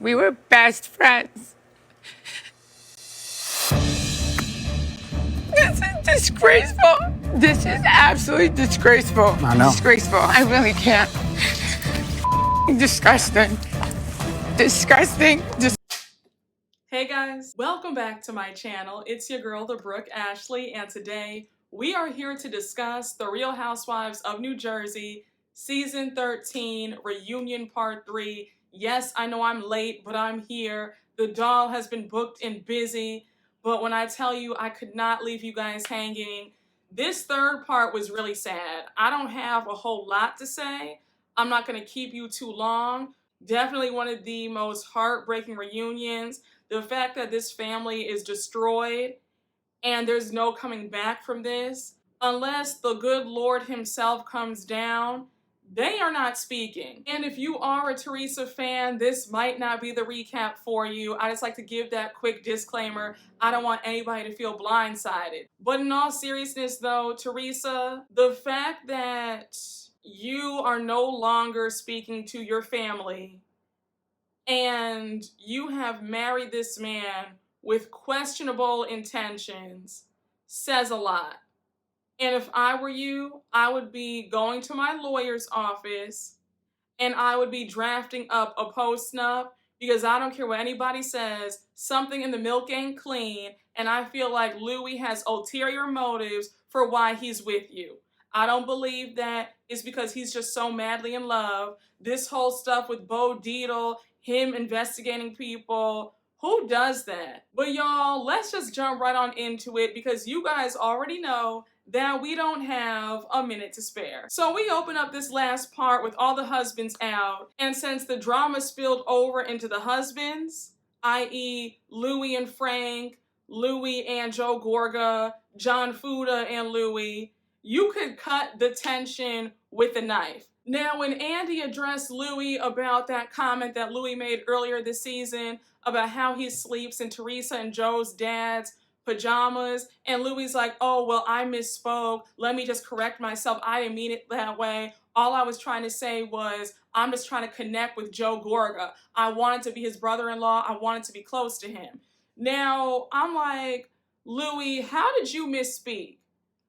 We were best friends. This is disgraceful. This is absolutely disgraceful. I know. Disgraceful. I really can't. Disgusting. Disgusting. Hey guys, welcome back to my channel. It's your girl, the Brooke Ashley, and today we are here to discuss The Real Housewives of New Jersey, Season 13, Reunion Part 3. Yes, I know I'm late, but I'm here. The doll has been booked and busy, but when I tell you I could not leave you guys hanging, this third part was really sad. I don't have a whole lot to say. I'm not going to keep you too long. Definitely one of the most heartbreaking reunions. The fact that this family is destroyed and there's no coming back from this, unless the good Lord himself comes down, they are not speaking. And if you are a Teresa fan, this might not be the recap for you. I just like to give that quick disclaimer. I don't want anybody to feel blindsided. But in all seriousness though, Teresa, the fact that you are no longer speaking to your family and you have married this man with questionable intentions says a lot. And if I were you, I would be going to my lawyer's office and I would be drafting up a post-nup because I don't care what anybody says, something in the milk ain't clean, and I feel like Louie has ulterior motives for why he's with you. I don't believe that it's because he's just so madly in love. This whole stuff with Bo Deedle, him investigating people, who does that? But y'all, let's just jump right on into it because you guys already know that we don't have a minute to spare. So we open up this last part with all the husbands out, and since the drama spilled over into the husbands, i.e. Louie and Frank, Louie and Joe Gorga, John Fuda and Louie, you could cut the tension with a knife. Now, when Andy addressed Louie about that comment that Louie made earlier this season about how he sleeps in Teresa and Joe's dad's pajamas, and Louie's like, oh, well, I misspoke. Let me just correct myself. I didn't mean it that way. All I was trying to say was, I'm just trying to connect with Joe Gorga. I wanted to be his brother-in-law. I wanted to be close to him. Now, I'm like, Louie, how did you misspeak?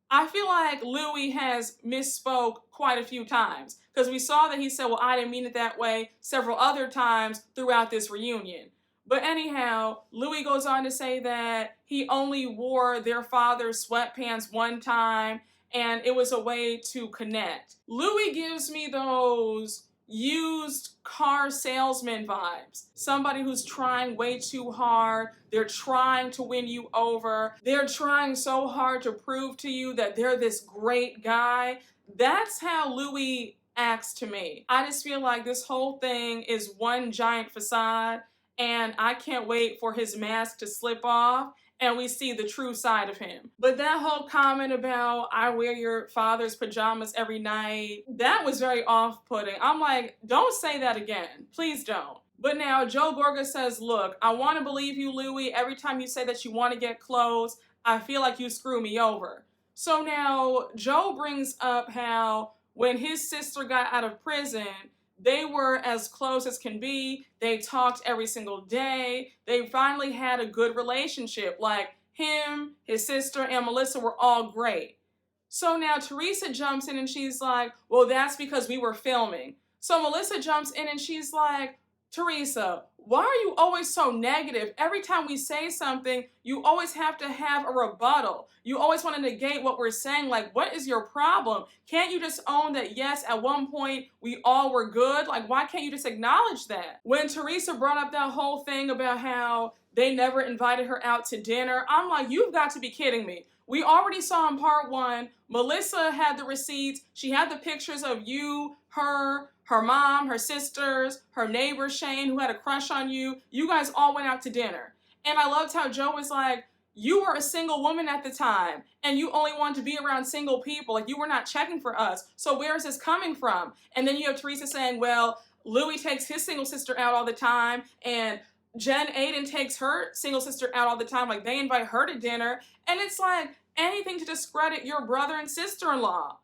I feel like Louie has misspoke quite a few times because we saw that he said, well, I didn't mean it that way several other times throughout this reunion. But anyhow, Louie goes on to say that he only wore their father's sweatpants one time and it was a way to connect. Louie gives me those used car salesman vibes. Somebody who's trying way too hard. They're trying to win you over. They're trying so hard to prove to you that they're this great guy. That's how Louie acts to me. I just feel like this whole thing is one giant facade, and I can't wait for his mask to slip off and we see the true side of him. But that whole comment about I wear your father's pajamas every night, that was very off-putting. I'm like, don't say that again. Please don't. But now Joe Gorga says, look, I want to believe you, Louie. Every time you say that you want to get close, I feel like you screw me over. So now Joe brings up how when his sister got out of prison, they were as close as can be. They talked every single day. They finally had a good relationship. Like him, his sister, and Melissa were all great. So now Teresa jumps in and she's like, well, that's because we were filming. So Melissa jumps in and she's like, Teresa, why are you always so negative? Every time we say something, you always have to have a rebuttal. You always want to negate what we're saying. Like, what is your problem? Can't you just own that, yes, at one point we all were good? Like, why can't you just acknowledge that? When Teresa brought up that whole thing about how they never invited her out to dinner, I'm like, you've got to be kidding me. We already saw in part one, Melissa had the receipts. She had the pictures of you, her mom, her sisters, her neighbor Shane, who had a crush on you. You guys all went out to dinner. And I loved how Joe was like, you were a single woman at the time, and you only wanted to be around single people. Like, you were not checking for us. So where is this coming from? And then you have Teresa saying, well, Louie takes his single sister out all the time, and Jen Aiden takes her single sister out all the time. Like, they invite her to dinner. And it's like anything to discredit your brother and sister-in-law.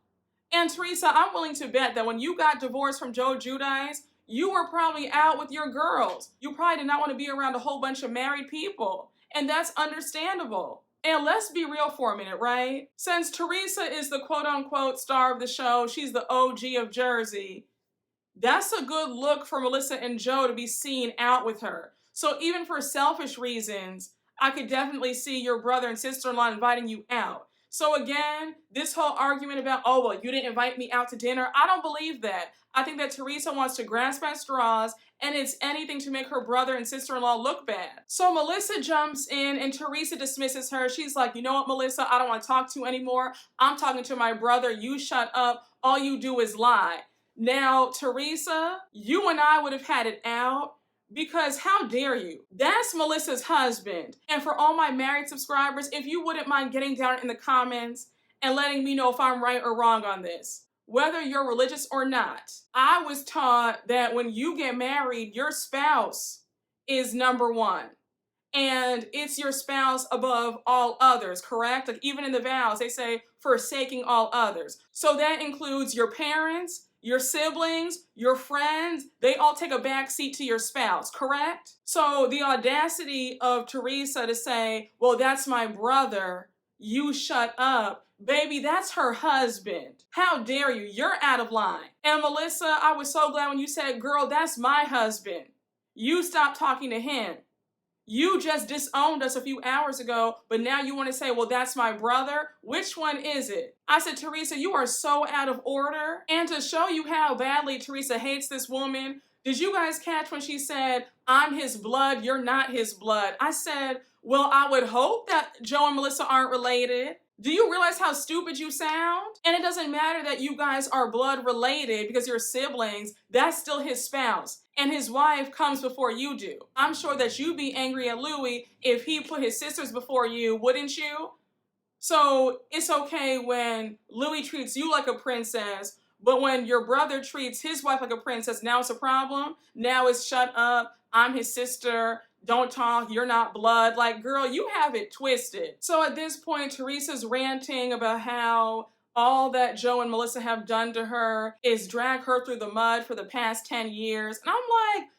And Teresa, I'm willing to bet that when you got divorced from Joe Giudice, You were probably out with your girls. You probably did not want to be around a whole bunch of married people. And that's understandable. And let's be real for a minute, right? Since Teresa is the quote-unquote star of the show, she's the OG of Jersey, that's a good look for Melissa and Joe to be seen out with her. So even for selfish reasons, I could definitely see your brother and sister-in-law inviting you out. So again, this whole argument about, oh, well, you didn't invite me out to dinner, I don't believe that. I think that Teresa wants to grasp at straws, and it's anything to make her brother and sister-in-law look bad. So Melissa jumps in and Teresa dismisses her. She's like, you know what, Melissa, I don't want to talk to you anymore. I'm talking to my brother. You shut up. All you do is lie. Now, Teresa, you and I would have had it out because how dare you? That's Melissa's husband. And for all my married subscribers, if you wouldn't mind getting down in the comments and letting me know if I'm right or wrong on this. Whether you're religious or not, I was taught that when you get married, your spouse is number one. And it's your spouse above all others, correct? Like even in the vows, they say forsaking all others. So that includes your parents, your siblings, your friends, they all take a back seat to your spouse, correct? So the audacity of Teresa to say, well, that's my brother, you shut up. Baby, that's her husband. How dare you? You're out of line. And Melissa, I was so glad when you said, girl, that's my husband. You stop talking to him. You just disowned us a few hours ago, but now you want to say, well, that's my brother? Which one is it? I said, Teresa, you are so out of order. And to show you how badly Teresa hates this woman, did you guys catch when she said, I'm his blood, you're not his blood? I said, well, I would hope that Joe and Melissa aren't related. Do you realize how stupid you sound? And it doesn't matter that you guys are blood related because you're siblings, that's still his spouse. And his wife comes before you do. I'm sure that you'd be angry at Louie if he put his sisters before you, wouldn't you? So it's okay when Louie treats you like a princess, but when your brother treats his wife like a princess, now it's a problem. Now it's shut up, I'm his sister, don't talk, you're not blood. Like, girl, you have it twisted. So at this point, Teresa's ranting about how all that Joe and Melissa have done to her is drag her through the mud for the past 10 years. And I'm like,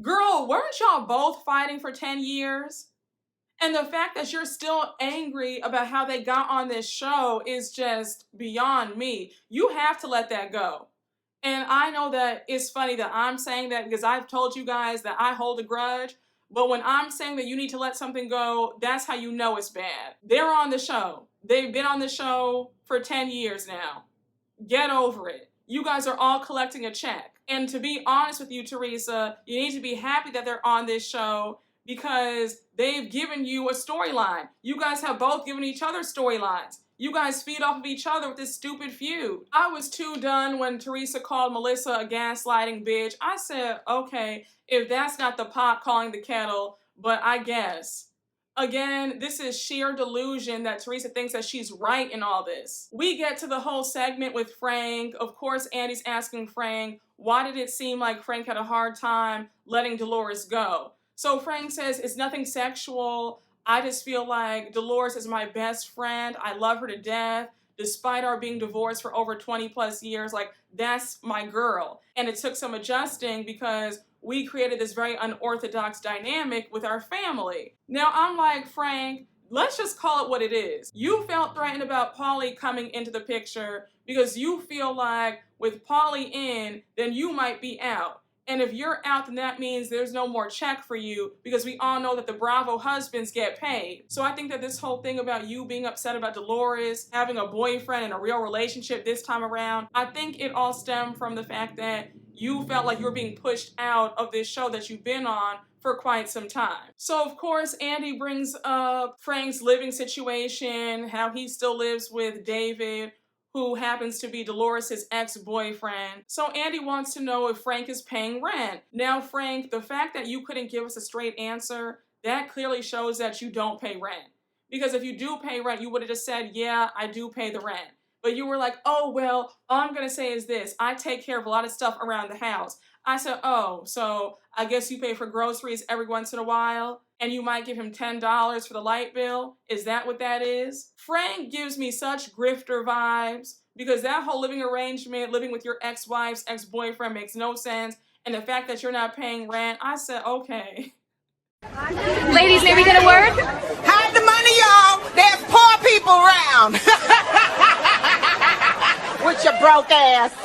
girl, weren't y'all both fighting for 10 years? And the fact that you're still angry about how they got on this show is just beyond me. You have to let that go. And I know that it's funny that I'm saying that because I've told you guys that I hold a grudge. But when I'm saying that you need to let something go, that's how you know it's bad. They're on the show. They've been on the show for 10 years now. Get over it. You guys are all collecting a check. And to be honest with you, Teresa, you need to be happy that they're on this show because they've given you a storyline. You guys have both given each other storylines. You guys feed off of each other with this stupid feud. I was too done when Teresa called Melissa a gaslighting bitch. I said, okay, if that's not the pot calling the kettle, but I guess. Again, this is sheer delusion that Teresa thinks that she's right in all this. We get to the whole segment with Frank. Of course, Andy's asking Frank, why did it seem like Frank had a hard time letting Dolores go? So Frank says, it's nothing sexual. I just feel like Dolores is my best friend. I love her to death. Despite our being divorced for over 20 plus years, like, that's my girl. And it took some adjusting because we created this very unorthodox dynamic with our family. Now I'm like, Frank, let's just call it what it is. You felt threatened about Paulie coming into the picture because you feel like with Paulie in, then you might be out. And if you're out, then that means there's no more check for you because we all know that the Bravo husbands get paid. So I think that this whole thing about you being upset about Dolores having a boyfriend and a real relationship this time around, I think it all stemmed from the fact that you felt like you were being pushed out of this show that you've been on for quite some time. So of course, Andy brings up Frank's living situation, how he still lives with David, who happens to be Dolores' ex-boyfriend. So Andy wants to know if Frank is paying rent. Now, Frank, the fact that you couldn't give us a straight answer, that clearly shows that you don't pay rent. Because if you do pay rent, you would have just said, yeah, I do pay the rent. But you were like, oh, well, all I'm gonna say is this. I take care of a lot of stuff around the house. I said, oh, so I guess you pay for groceries every once in a while? And you might give him $10 for the light bill? Is that what that is? Frank gives me such grifter vibes because that whole living arrangement, living with your ex-wife's ex-boyfriend makes no sense. And the fact that you're not paying rent, I said, okay. Ladies, may we get a word? Hide the money, y'all. There's poor people around. With your broke ass.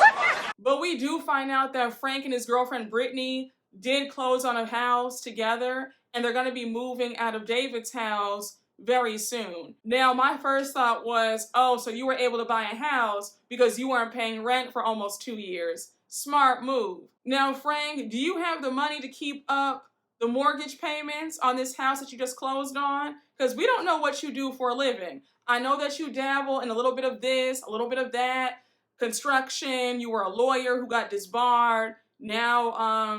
But we do find out that Frank and his girlfriend Brittany did close on a house together, and they're going to be moving out of David's house very soon. Now, my first thought was, oh, so you were able to buy a house because you weren't paying rent for almost 2 years. Smart move. Now, Frank, do you have the money to keep up the mortgage payments on this house that you just closed on? Because we don't know what you do for a living. I know that you dabble in a little bit of this, a little bit of that. Construction, you were a lawyer who got disbarred. Now,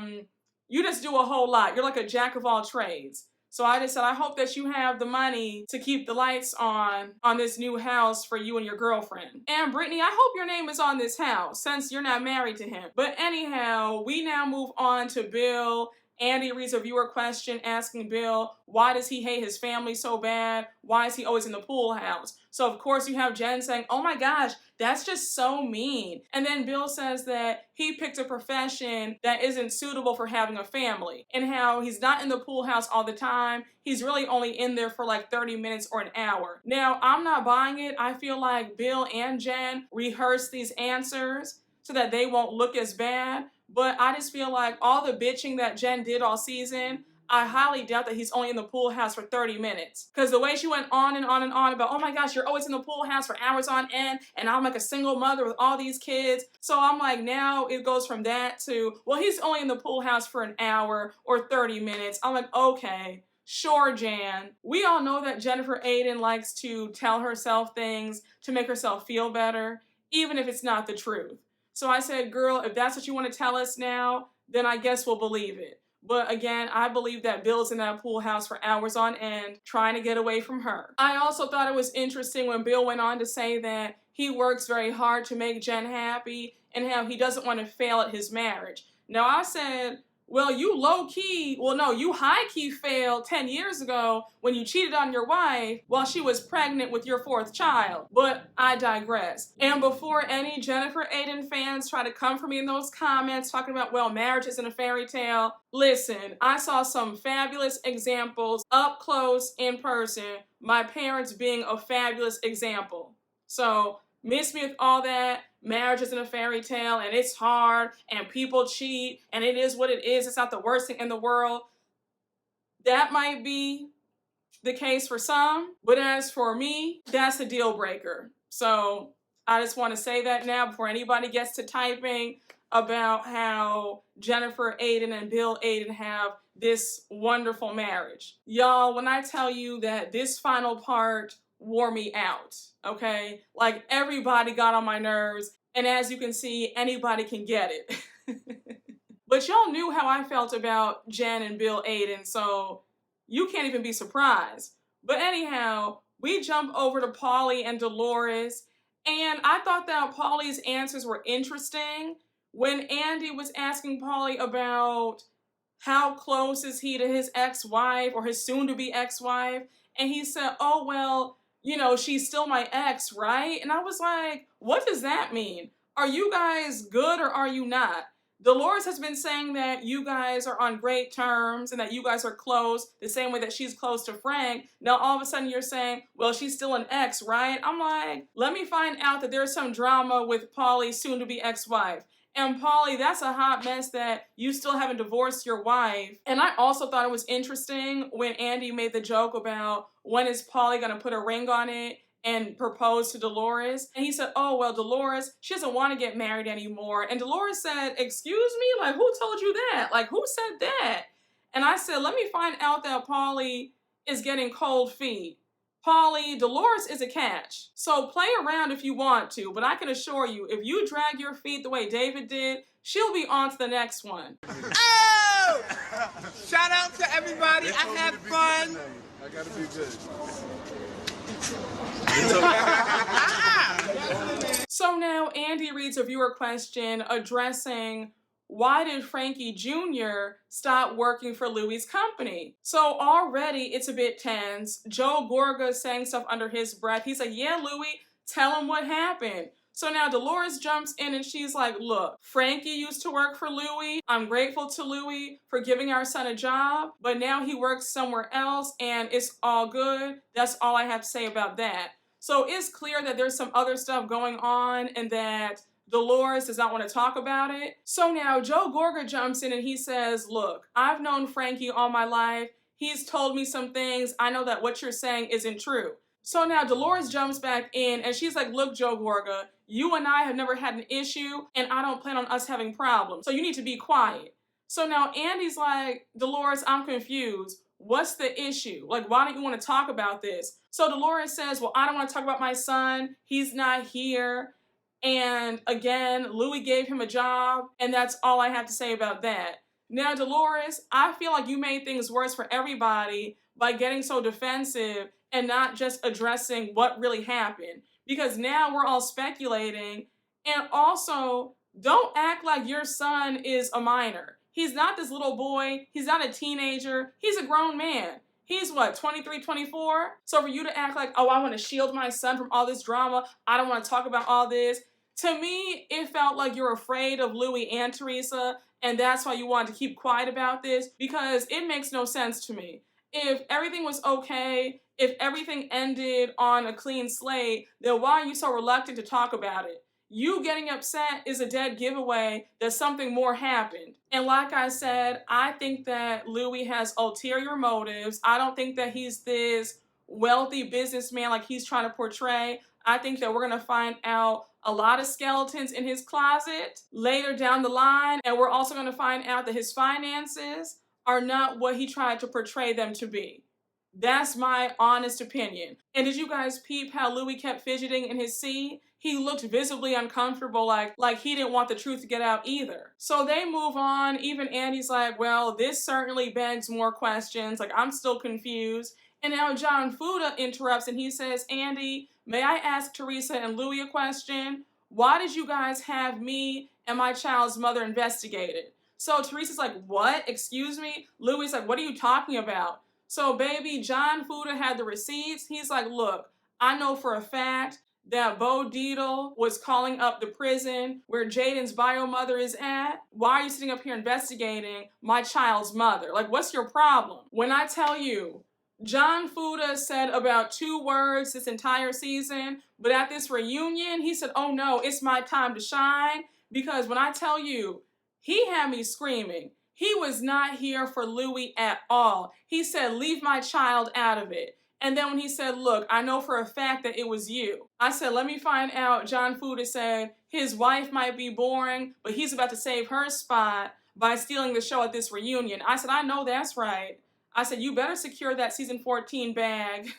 you just do a whole lot. You're like a jack of all trades. So I just said, I hope that you have the money to keep the lights on this new house for you and your girlfriend. And Brittany, I hope your name is on this house since you're not married to him. But anyhow, we now move on to Bill. Andy reads a viewer question asking Bill, why does he hate his family so bad? Why is he always in the pool house? So of course you have Jen saying, oh my gosh, that's just so mean. And then Bill says that he picked a profession that isn't suitable for having a family, and how he's not in the pool house all the time. He's really only in there for like 30 minutes or an hour. Now, I'm not buying it. I feel like Bill and Jen rehearsed these answers so that they won't look as bad. But I just feel like all the bitching that Jen did all season, I highly doubt that he's only in the pool house for 30 minutes. Because the way she went on and on and on about, oh my gosh, you're always in the pool house for hours on end, and I'm like a single mother with all these kids. So I'm like, now it goes from that to, well, he's only in the pool house for an hour or 30 minutes. I'm like, okay, sure, Jan. We all know that Jennifer Aydin likes to tell herself things to make herself feel better, even if it's not the truth. So I said, girl, if that's what you want to tell us now, then I guess we'll believe it. But again, I believe that Bill's in that pool house for hours on end, trying to get away from her. I also thought it was interesting when Bill went on to say that he works very hard to make Jen happy and how he doesn't want to fail at his marriage. Now I said, well, you you high-key failed 10 years ago when you cheated on your wife while she was pregnant with your 4th child. But I digress. And before any Jennifer Aydin fans try to come for me in those comments talking about, well, marriage isn't a fairy tale, listen, I saw some fabulous examples up close in person, my parents being a fabulous example. So miss me with all that. Marriage isn't a fairy tale and it's hard and people cheat and it is what it is. It's not the worst thing in the world. That might be the case for some, but as for me, that's a deal breaker. So I just want to say that now before anybody gets to typing about how Jennifer Aydin and Bill Aydin have this wonderful marriage. Y'all, when I tell you that this final part wore me out, okay? Like everybody got on my nerves, and as you can see, anybody can get it. But y'all knew how I felt about Jen and Bill Aydin, so you can't even be surprised. But anyhow, we jump over to Paulie and Dolores, and I thought that Paulie's answers were interesting. When Andy was asking Paulie about how close is he to his ex-wife or his soon-to-be ex-wife, and he said, oh, well, you know, she's still my ex, right? And I was like, what does that mean? Are you guys good or are you not? Dolores has been saying that you guys are on great terms and that you guys are close, the same way that she's close to Frank. Now all of a sudden you're saying, well, she's still an ex, right? I'm like, let me find out that there's some drama with Paulie's soon-to-be ex-wife. And Paulie, that's a hot mess that you still haven't divorced your wife. And I also thought it was interesting when Andy made the joke about when is Paulie gonna put a ring on it and propose to Dolores. And he said, oh, well, Dolores, she doesn't want to get married anymore. And Dolores said, excuse me? Like, who told you that? Like, who said that? And I said, let me find out that Paulie is getting cold feet. Paulie, Dolores is a catch. So play around if you want to, but I can assure you, if you drag your feet the way David did, she'll be on to the next one. Oh! Shout out to everybody. I had fun. I gotta be good. So now Andy reads a viewer question addressing why did Frankie Jr. stop working for Louie's company? So already it's a bit tense. Joe Gorga saying stuff under his breath. He's like, yeah, Louie, tell him what happened. So now Dolores jumps in and she's like, look, Frankie used to work for Louie. I'm grateful to Louie for giving our son a job, but now he works somewhere else and it's all good. That's all I have to say about that. So it's clear that there's some other stuff going on and that Dolores does not want to talk about it. So now Joe Gorga jumps in and he says, look, I've known Frankie all my life. He's told me some things. I know that what you're saying isn't true. So now Dolores jumps back in and she's like, look, Joe Gorga, you and I have never had an issue and I don't plan on us having problems. So you need to be quiet. So now Andy's like, Dolores, I'm confused. What's the issue? Like, why don't you want to talk about this? So Dolores says, well, I don't want to talk about my son. He's not here. And again, Louie gave him a job, and that's all I have to say about that. Now, Dolores, I feel like you made things worse for everybody by getting so defensive and not just addressing what really happened. Because now we're all speculating. And also, don't act like your son is a minor. He's not this little boy. He's not a teenager. He's a grown man. He's what, 23, 24? So for you to act like, oh, I want to shield my son from all this drama. I don't want to talk about all this. To me, it felt like you're afraid of Louie and Teresa, and that's why you wanted to keep quiet about this, because it makes no sense to me. If everything was okay, if everything ended on a clean slate, then why are you so reluctant to talk about it? You getting upset is a dead giveaway that something more happened. And like I said, I think that Louie has ulterior motives. I don't think that he's this wealthy businessman like he's trying to portray. I think that we're going to find out a lot of skeletons in his closet later down the line. And we're also going to find out that his finances are not what he tried to portray them to be. That's my honest opinion. And did you guys peep how Louie kept fidgeting in his seat? He looked visibly uncomfortable, like he didn't want the truth to get out either. So they move on. Even Andy's like, well, this certainly begs more questions. Like, I'm still confused. And now John Fuda interrupts and he says, Andy, may I ask Teresa and Louie a question? Why did you guys have me and my child's mother investigated? So Teresa's like, what? Excuse me? Louie's like, what are you talking about? So baby, John Fuda had the receipts. He's like, look, I know for a fact that Bo Dietl was calling up the prison where Jaden's bio mother is at. Why are you sitting up here investigating my child's mother? Like, what's your problem? When I tell you, John Fuda said about 2 words this entire season, but at this reunion, he said, oh no, it's my time to shine. Because when I tell you, he had me screaming. He was not here for Louie at all. He said, leave my child out of it. And then when he said, look, I know for a fact that it was you. I said, let me find out. John Fuda said his wife might be boring, but he's about to save her spot by stealing the show at this reunion. I said, I know that's right. I said, you better secure that season 14 bag.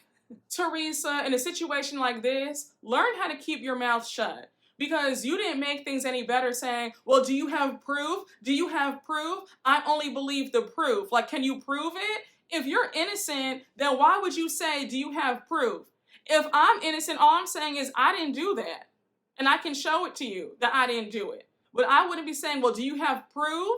Teresa, in a situation like this, learn how to keep your mouth shut. Because you didn't make things any better saying, well, do you have proof? Do you have proof? I only believe the proof. Like, can you prove it? If you're innocent, then why would you say, do you have proof? If I'm innocent, all I'm saying is I didn't do that. And I can show it to you that I didn't do it. But I wouldn't be saying, well, do you have proof?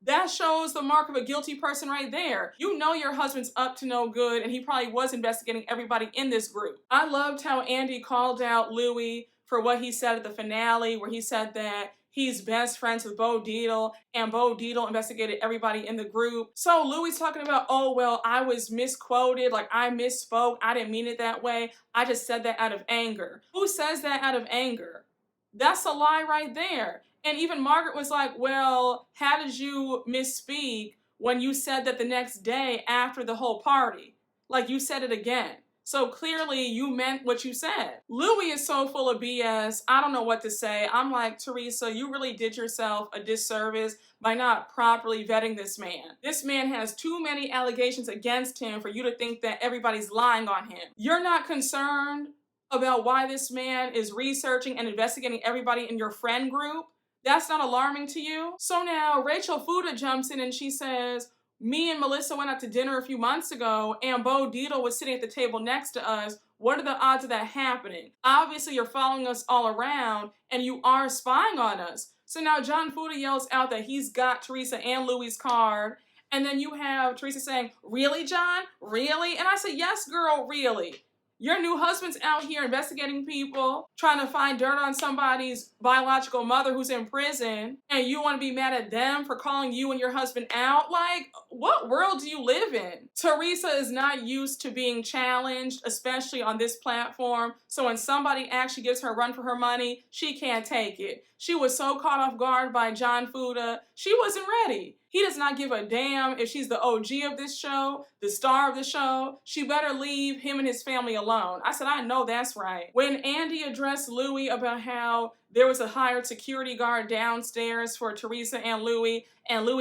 That shows the mark of a guilty person right there. You know your husband's up to no good, and he probably was investigating everybody in this group. I loved how Andy called out Louie for what he said at the finale, where he said that he's best friends with Bo Dietl, and Bo Dietl investigated everybody in the group. So Louie's talking about, oh, well, I was misquoted, like I misspoke, I didn't mean it that way, I just said that out of anger. Who says that out of anger? That's a lie right there. And even Margaret was like, well, how did you misspeak when you said that the next day after the whole party? Like, you said it again. So clearly you meant what you said. Louie is so full of BS. I don't know what to say. I'm like, Teresa, you really did yourself a disservice by not properly vetting this man. This man has too many allegations against him for you to think that everybody's lying on him. You're not concerned about why this man is researching and investigating everybody in your friend group? That's not alarming to you? So now Rachel Fuda jumps in and she says, me and Melissa went out to dinner a few months ago and Bo Dietl was sitting at the table next to us. What are the odds of that happening? Obviously, you're following us all around and you are spying on us. So now John Fuda yells out that he's got Teresa and Louie's card. And then you have Teresa saying, really, John? Really? And I said, yes, girl, really. Your new husband's out here investigating people, trying to find dirt on somebody's biological mother who's in prison, and you want to be mad at them for calling you and your husband out? Like, what world do you live in? Teresa is not used to being challenged, especially on this platform. So when somebody actually gives her a run for her money, she can't take it. She was so caught off guard by John Fuda, she wasn't ready. He does not give a damn if she's the OG of this show, the star of the show. She better leave him and his family alone. I said, I know that's right. When Andy addressed Louie about how there was a hired security guard downstairs for Teresa and Louie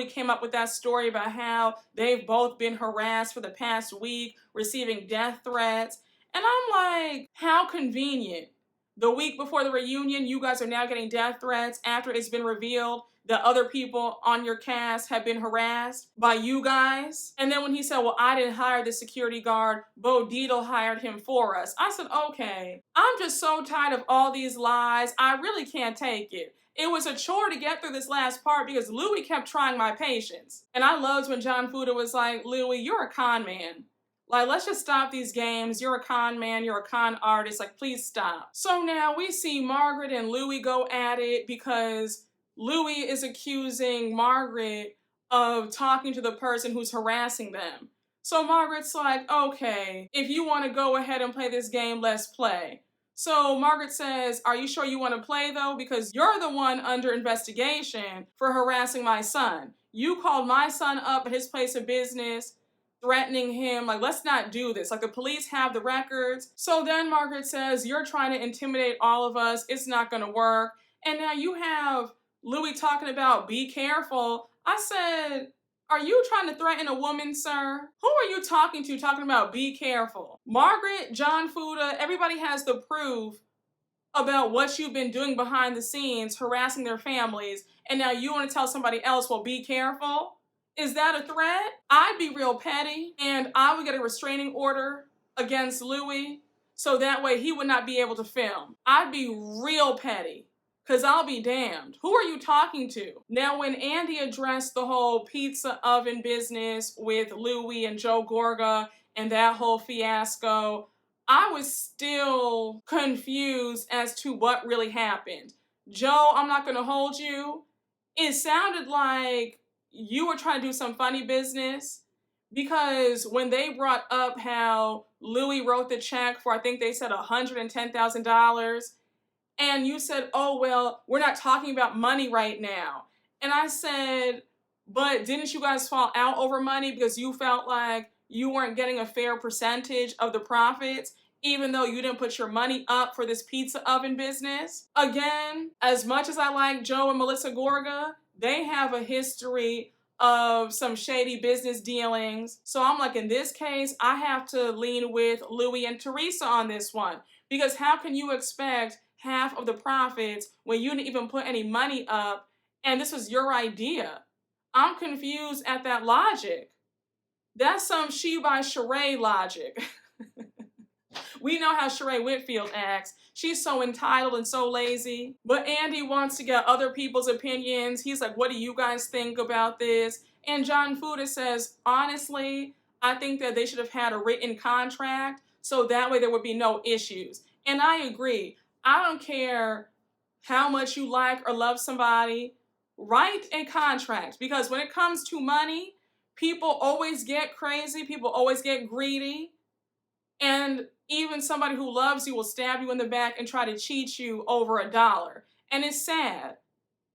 came up with that story about how they've both been harassed for the past week, receiving death threats. And I'm like, how convenient. The week before the reunion, you guys are now getting death threats after it's been revealed that other people on your cast have been harassed by you guys. And then when he said, well, I didn't hire the security guard, Bo Dietl hired him for us. I said, okay, I'm just so tired of all these lies. I really can't take it. It was a chore to get through this last part because Louie kept trying my patience. And I loved when John Fuda was like, Louie, you're a con man. Like, let's just stop these games. You're a con man. You're a con artist. Like, please stop. So now we see Margaret and Louie go at it because Louie is accusing Margaret of talking to the person who's harassing them. So Margaret's like, okay, if you want to go ahead and play this game, let's play. So Margaret says, are you sure you want to play though? Because you're the one under investigation for harassing my son. You called my son up at his place of business, threatening him, like, let's not do this. Like, the police have the records. So then Margaret says, you're trying to intimidate all of us. It's not going to work. And now you have Louie talking about be careful. I said, are you trying to threaten a woman, sir? Who are you talking about be careful? Margaret, John Fuda, everybody has the proof about what you've been doing behind the scenes, harassing their families. And now you want to tell somebody else, well, be careful? Is that a threat? I'd be real petty and I would get a restraining order against Louie so that way he would not be able to film. I'd be real petty because I'll be damned. Who are you talking to? Now, when Andy addressed the whole pizza oven business with Louie and Joe Gorga and that whole fiasco, I was still confused as to what really happened. Joe, I'm not going to hold you. It sounded like you were trying to do some funny business because when they brought up how Louie wrote the check for, I think they said $110,000, and you said, oh, well, we're not talking about money right now. And I said, but didn't you guys fall out over money because you felt like you weren't getting a fair percentage of the profits, even though you didn't put your money up for this pizza oven business? Again, as much as I like Joe and Melissa Gorga, they have a history of some shady business dealings. So I'm like, in this case, I have to lean with Louie and Teresa on this one. Because how can you expect half of the profits when you didn't even put any money up and this was your idea? I'm confused at that logic. That's some she by Sheree logic. We know how Sheree Whitfield acts. She's so entitled and so lazy. But Andy wants to get other people's opinions. He's like, what do you guys think about this? And John Fuda says, honestly, I think that they should have had a written contract so that way there would be no issues. And I agree. I don't care how much you like or love somebody. Write a contract, because when it comes to money, people always get crazy. People always get greedy. And even somebody who loves you will stab you in the back and try to cheat you over $1. And it's sad.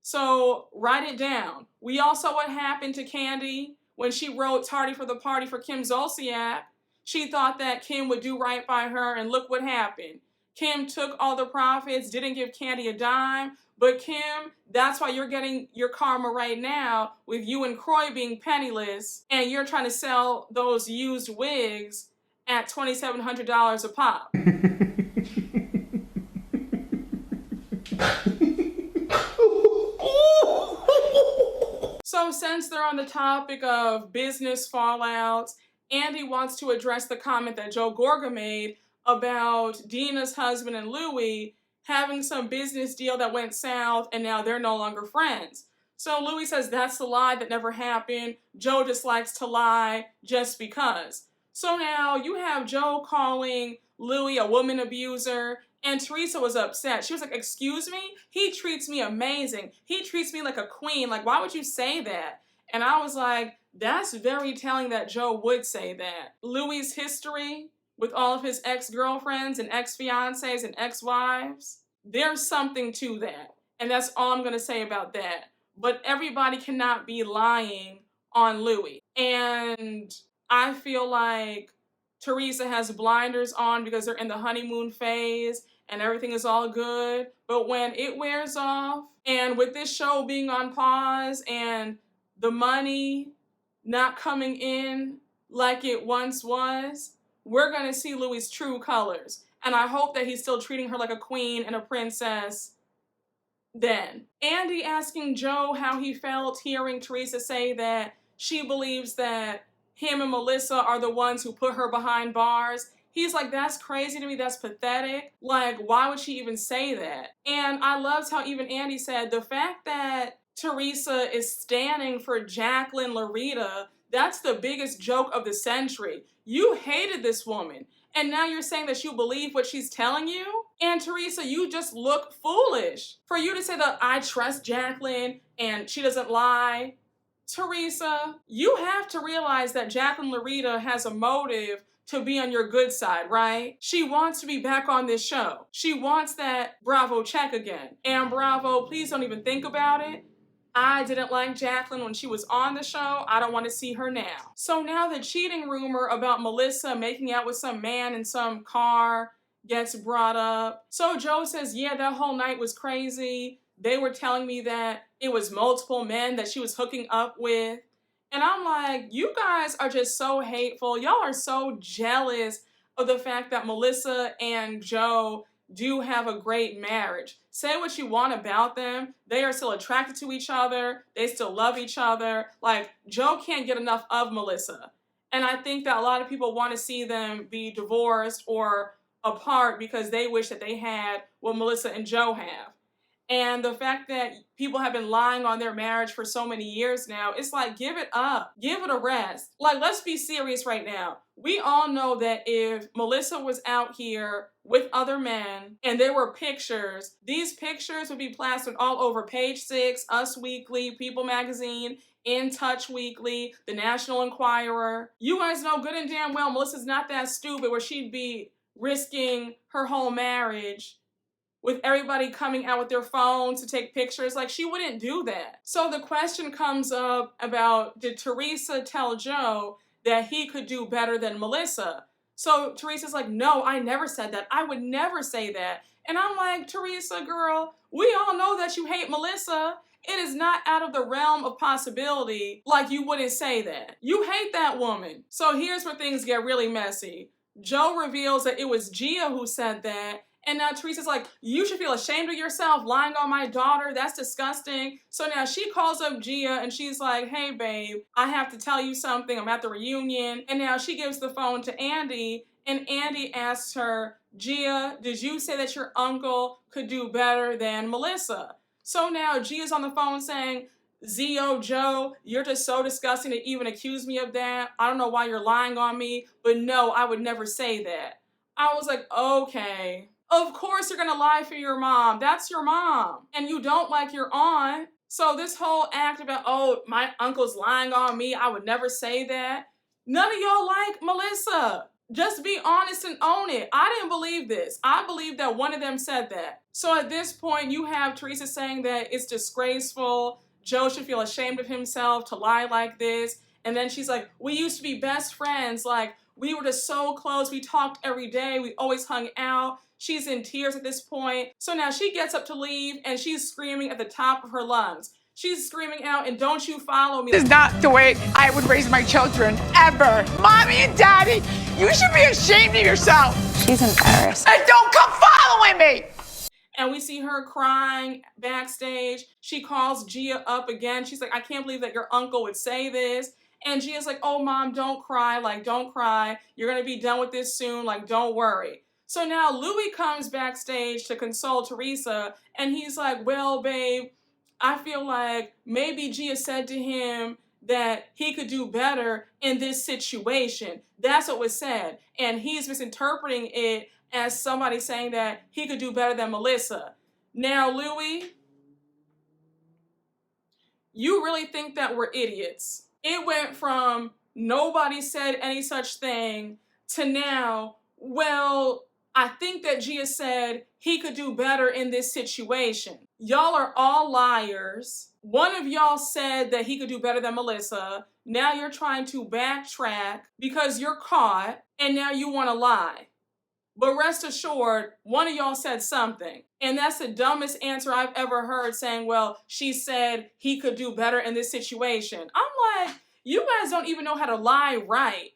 So write it down. We all saw what happened to Candy when she wrote Tardy for the Party for Kim Zolciak. She thought that Kim would do right by her, and look what happened. Kim took all the profits, didn't give Candy a dime. But Kim, that's why you're getting your karma right now with you and Croy being penniless, and you're trying to sell those used wigs at $2,700 a pop. So since they're on the topic of business fallouts, Andy wants to address the comment that Joe Gorga made about Dina's husband and Louie having some business deal that went south and now they're no longer friends. So Louie says that's a lie, that never happened. Joe just likes to lie just because. So now you have Joe calling Louie a woman abuser, and Teresa was upset. She was like, excuse me? He treats me amazing. He treats me like a queen. Like, why would you say that? And I was like, that's very telling that Joe would say that. Louie's history with all of his ex-girlfriends and ex-fiancés and ex-wives, there's something to that. And that's all I'm going to say about that. But everybody cannot be lying on Louie. And I feel like Teresa has blinders on because they're in the honeymoon phase and everything is all good. But when it wears off, and with this show being on pause and the money not coming in like it once was, we're going to see Louie's true colors. And I hope that he's still treating her like a queen and a princess then. Andy asking Joe how he felt hearing Teresa say that she believes that him and Melissa are the ones who put her behind bars. He's like, that's crazy to me, that's pathetic. Like, why would she even say that? And I loved how even Andy said the fact that Teresa is standing for Jacqueline Larita, that's the biggest joke of the century. You hated this woman, and now you're saying that you believe what she's telling you? And Teresa, you just look foolish. For you to say that I trust Jacqueline and she doesn't lie. Teresa, you have to realize that Jacqueline Larita has a motive to be on your good side, right? She wants to be back on this show. She wants that Bravo check again. And Bravo, please don't even think about it. I didn't like Jacqueline when she was on the show. I don't want to see her now. So now the cheating rumor about Melissa making out with some man in some car gets brought up. So Joe says, yeah, that whole night was crazy. They were telling me that it was multiple men that she was hooking up with. And I'm like, you guys are just so hateful. Y'all are so jealous of the fact that Melissa and Joe do have a great marriage. Say what you want about them. They are still attracted to each other. They still love each other. Like, Joe can't get enough of Melissa. And I think that a lot of people want to see them be divorced or apart because they wish that they had what Melissa and Joe have. And the fact that people have been lying on their marriage for so many years now, it's like, give it up. Give it a rest. Like, let's be serious right now. We all know that if Melissa was out here with other men and there were pictures, these pictures would be plastered all over Page 6, Us Weekly, People Magazine, In Touch Weekly, The National Enquirer. You guys know good and damn well Melissa's not that stupid where she'd be risking her whole marriage with everybody coming out with their phones to take pictures. Like, she wouldn't do that. So the question comes up about, did Teresa tell Joe that he could do better than Melissa? So Teresa's like, no, I never said that. I would never say that. And I'm like, Teresa, girl, we all know that you hate Melissa. It is not out of the realm of possibility like you wouldn't say that. You hate that woman. So here's where things get really messy. Joe reveals that it was Gia who said that. And now Teresa's like, you should feel ashamed of yourself lying on my daughter. That's disgusting. So now she calls up Gia and she's like, hey, babe, I have to tell you something. I'm at the reunion. And now she gives the phone to Andy. And Andy asks her, Gia, did you say that your uncle could do better than Melissa? So now Gia's on the phone saying, Zio, Joe, you're just so disgusting to even accuse me of that. I don't know why you're lying on me. But no, I would never say that. I was like, okay. Of course you're gonna lie for your mom. That's your mom. And you don't like your aunt. So this whole act about, oh, my uncle's lying on me, I would never say that. None of y'all like Melissa. Just be honest and own it. I didn't believe this. I believe that one of them said that. So at this point, you have Teresa saying that it's disgraceful. Joe should feel ashamed of himself to lie like this. And then she's like, we used to be best friends. Like, we were just so close. We talked every day. We always hung out. She's in tears at this point. So now she gets up to leave and she's screaming at the top of her lungs. She's screaming out, and don't you follow me. This is not the way I would raise my children, ever. Mommy and Daddy, you should be ashamed of yourself. She's embarrassed. And don't come following me. And we see her crying backstage. She calls Gia up again. She's like, I can't believe that your uncle would say this. And Gia's like, oh, Mom, don't cry. Like, don't cry. You're going to be done with this soon. Like, don't worry. So now Louie comes backstage to console Teresa, and he's like, well, babe, I feel like maybe Gia said to him that he could do better in this situation. That's what was said. And he's misinterpreting it as somebody saying that he could do better than Melissa. Now, Louie, you really think that we're idiots. It went from nobody said any such thing to now, well, I think that Gia said he could do better in this situation. Y'all are all liars. One of y'all said that he could do better than Melissa. Now you're trying to backtrack because you're caught, and now you want to lie. But rest assured, one of y'all said something. And that's the dumbest answer I've ever heard, saying, well, she said he could do better in this situation. I'm like, you guys don't even know how to lie right.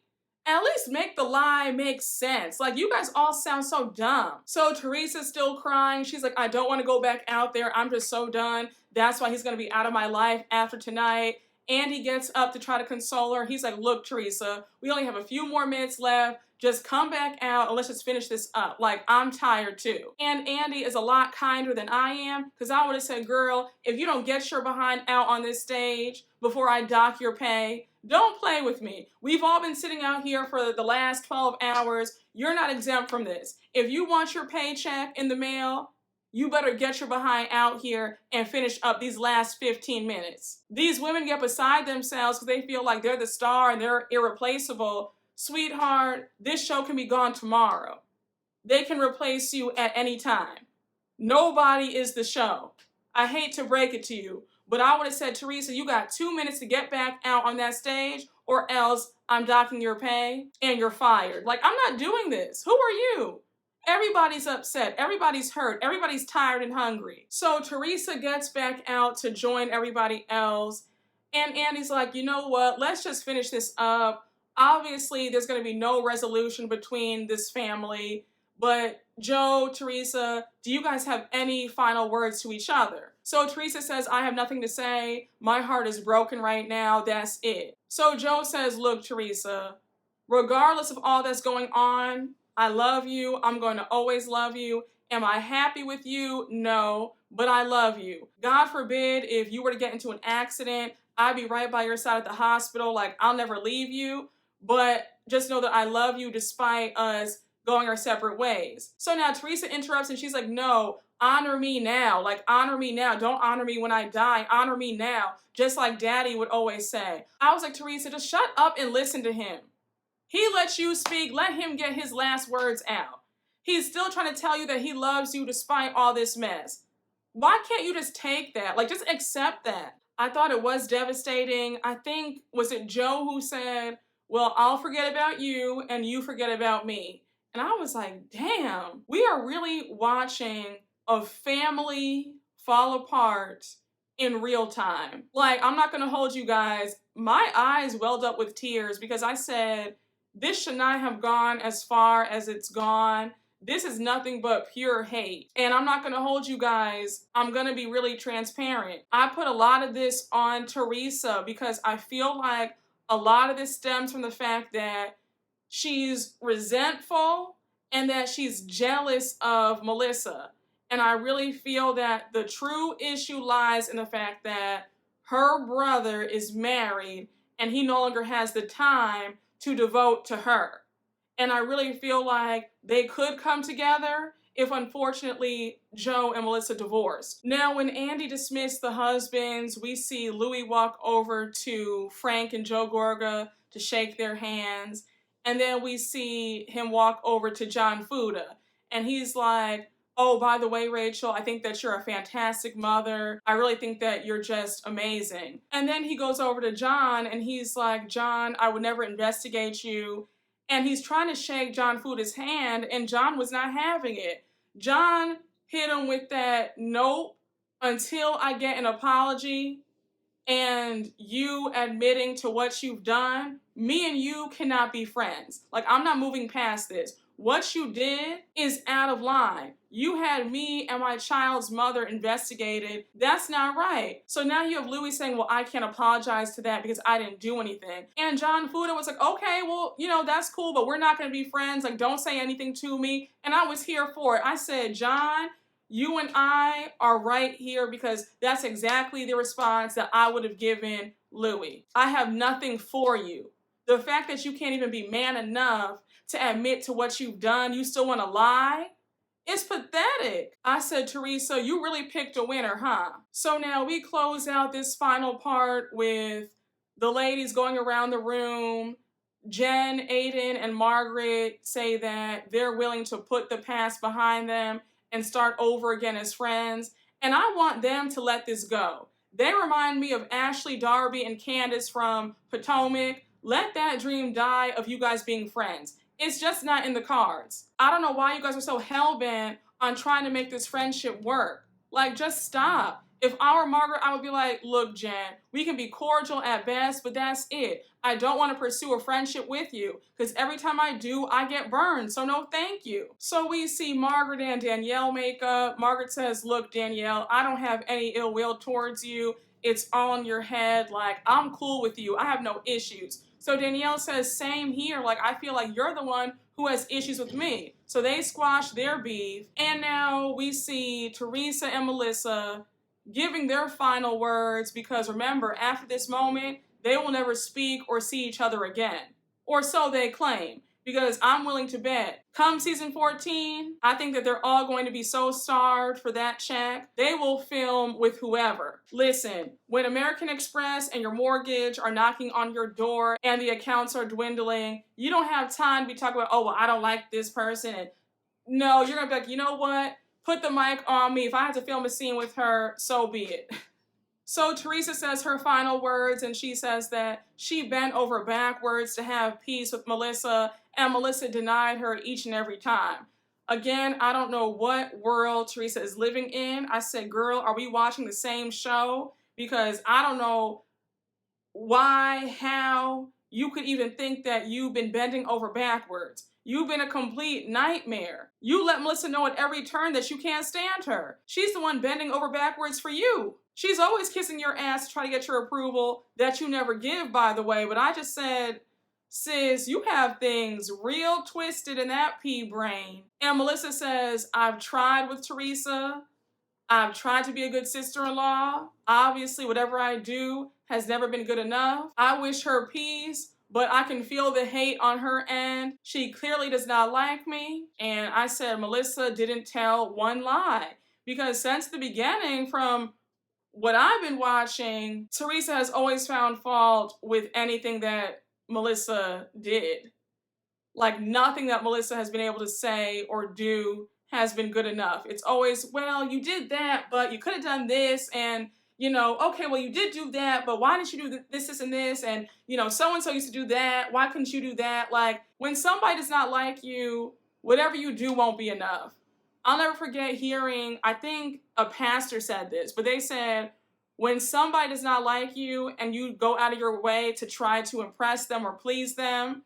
At least make the lie make sense. Like, you guys all sound so dumb. So Teresa's still crying. She's like, I don't want to go back out there. I'm just so done. That's why he's going to be out of my life after tonight. Andy gets up to try to console her. He's like, look, Teresa, we only have a few more minutes left. Just come back out and let's just finish this up. Like, I'm tired too. And Andy is a lot kinder than I am, because I would have said, girl, if you don't get your behind out on this stage before I dock your pay, don't play with me. We've all been sitting out here for the last 12 hours. You're not exempt from this. If you want your paycheck in the mail, you better get your behind out here and finish up these last 15 minutes. These women get beside themselves because they feel like they're the star and they're irreplaceable. Sweetheart, this show can be gone tomorrow. They can replace you at any time. Nobody is the show. I hate to break it to you, but I would have said, Teresa, you got 2 minutes to get back out on that stage, or else I'm docking your pay and you're fired. Like, I'm not doing this. Who are you? Everybody's upset. Everybody's hurt. Everybody's tired and hungry. So Teresa gets back out to join everybody else. And Andy's like, you know what? Let's just finish this up. Obviously, there's going to be no resolution between this family. But Joe, Teresa, do you guys have any final words to each other? So Teresa says, I have nothing to say. My heart is broken right now. That's it. So Joe says, look, Teresa, regardless of all that's going on, I love you. I'm going to always love you. Am I happy with you? No, but I love you. God forbid if you were to get into an accident, I'd be right by your side at the hospital. Like, I'll never leave you, but just know that I love you despite us going our separate ways. So now Teresa interrupts and she's like, no, honor me now. Like, honor me now. Don't honor me when I die. Honor me now. Just like Daddy would always say. I was like, Teresa, just shut up and listen to him. He lets you speak. Let him get his last words out. He's still trying to tell you that he loves you despite all this mess. Why can't you just take that? Like, just accept that. I thought it was devastating. I think, was it Joe who said, well, I'll forget about you and you forget about me. And I was like, damn, we are really watching a family fall apart in real time. Like, I'm not gonna hold you guys. My eyes welled up with tears because I said, this should not have gone as far as it's gone. This is nothing but pure hate. And I'm not gonna hold you guys. I'm gonna be really transparent. I put a lot of this on Teresa because I feel like a lot of this stems from the fact that she's resentful and that she's jealous of Melissa. And I really feel that the true issue lies in the fact that her brother is married and he no longer has the time to devote to her. And I really feel like they could come together if, unfortunately, Joe and Melissa divorced. Now, when Andy dismissed the husbands, we see Louie walk over to Frank and Joe Gorga to shake their hands. And then we see him walk over to John Fuda. And he's like, oh, by the way, Rachel, I think that you're a fantastic mother. I really think that you're just amazing. And then he goes over to John and he's like, John, I would never investigate you. And he's trying to shake John Fuda's hand and John was not having it. John hit him with that, nope, until I get an apology and you admitting to what you've done, me and you cannot be friends. Like, I'm not moving past this. What you did is out of line. You had me and my child's mother investigated. That's not right. So now you have Louie saying, well, I can't apologize to that because I didn't do anything. And John Fuda was like, okay, well, you know, that's cool, but we're not going to be friends. Like, don't say anything to me. And I was here for it. I said, John, You and I are right here because that's exactly the response that I would have given Louie. I have nothing for you. The fact that you can't even be man enough to admit to what you've done, you still want to lie? It's pathetic. I said, Teresa, you really picked a winner, huh? So now we close out this final part with the ladies going around the room. Jen, Aiden, and Margaret say that they're willing to put the past behind them and start over again as friends. And I want them to let this go. They remind me of Ashley, Darby, and Candace from Potomac. Let that dream die of you guys being friends. It's just not in the cards. I don't know why you guys are so hell-bent on trying to make this friendship work. Like, just stop. If I were Margaret, I would be like, look, Jen, we can be cordial at best, but that's it. I don't want to pursue a friendship with you because every time I do, I get burned. So no, thank you. So we see Margaret and Danielle make up. Margaret says, look, Danielle, I don't have any ill will towards you. It's all in your head. Like, I'm cool with you. I have no issues. So Danielle says, same here. Like, I feel like you're the one who has issues with me. So they squash their beef. And now we see Teresa and Melissa giving their final words because remember, after this moment, they will never speak or see each other again. Or so they claim. Because I'm willing to bet, come season 14, I think that they're all going to be so starved for that check, they will film with whoever. Listen, when American Express and your mortgage are knocking on your door and the accounts are dwindling, you don't have time to be talking about, oh, well, I don't like this person. And no, you're gonna be like, you know what? Put the mic on me. If I have to film a scene with her, so be it. So Teresa says her final words, and she says that she bent over backwards to have peace with Melissa, and Melissa denied her each and every time. Again, I don't know what world Teresa is living in. I said, girl, are we watching the same show? Because I don't know why, how you could even think that you've been bending over backwards. You've been a complete nightmare. You let Melissa know at every turn that you can't stand her. She's the one bending over backwards for you. She's always kissing your ass to try to get your approval that you never give, by the way. But I just said, sis, you have things real twisted in that pea brain. And Melissa says, I've tried with Teresa. I've tried to be a good sister-in-law. Obviously, whatever I do has never been good enough. I wish her peace, but I can feel the hate on her end. She clearly does not like me. And I said, Melissa didn't tell one lie. Because since the beginning, from what I've been watching, Teresa has always found fault with anything that Melissa did. Like, nothing that Melissa has been able to say or do has been good enough. It's always, well, you did that, but you could have done this, and, you know, okay, well, you did do that, but why didn't you do this, and this, and, you know, so-and-so used to do that, why couldn't you do that? Like, when somebody does not like you, whatever you do won't be enough. I'll never forget hearing, I think a pastor said this, but they said, when somebody does not like you and you go out of your way to try to impress them or please them,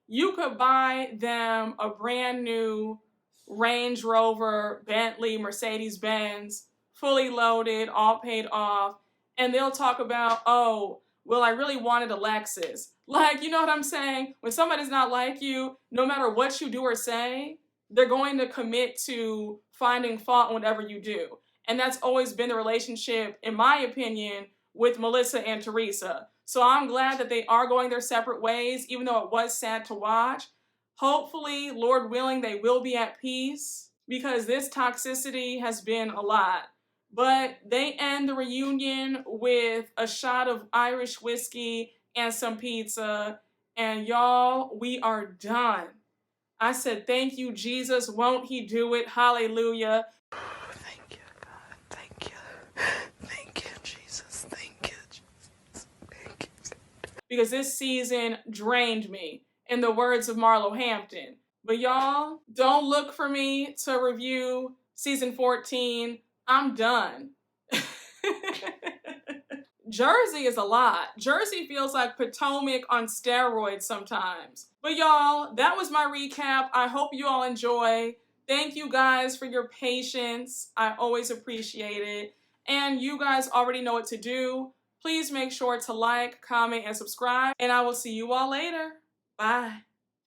you could buy them a brand new Range Rover, Bentley, Mercedes-Benz, fully loaded, all paid off, and they'll talk about, oh, well, I really wanted a Lexus. Like, you know what I'm saying? When somebody's not like you, no matter what you do or say, they're going to commit to finding fault in whatever you do. And that's always been the relationship, in my opinion, with Melissa and Teresa. So I'm glad that they are going their separate ways, even though it was sad to watch. Hopefully, Lord willing, they will be at peace because this toxicity has been a lot. But they end the reunion with a shot of Irish whiskey and some pizza. And y'all, we are done. I said, thank you, Jesus. Won't he do it? Hallelujah. Thank you, God. Thank you. Thank you, Jesus. Thank you, Jesus. Thank you. Because this season drained me, in the words of Marlo Hampton. But y'all, don't look for me to review season 14. I'm done. Jersey is a lot. Jersey feels like Potomac on steroids sometimes. But y'all, that was my recap. I hope you all enjoy. Thank you guys for your patience. I always appreciate it. And you guys already know what to do. Please make sure to like, comment, and subscribe. And I will see you all later. Bye.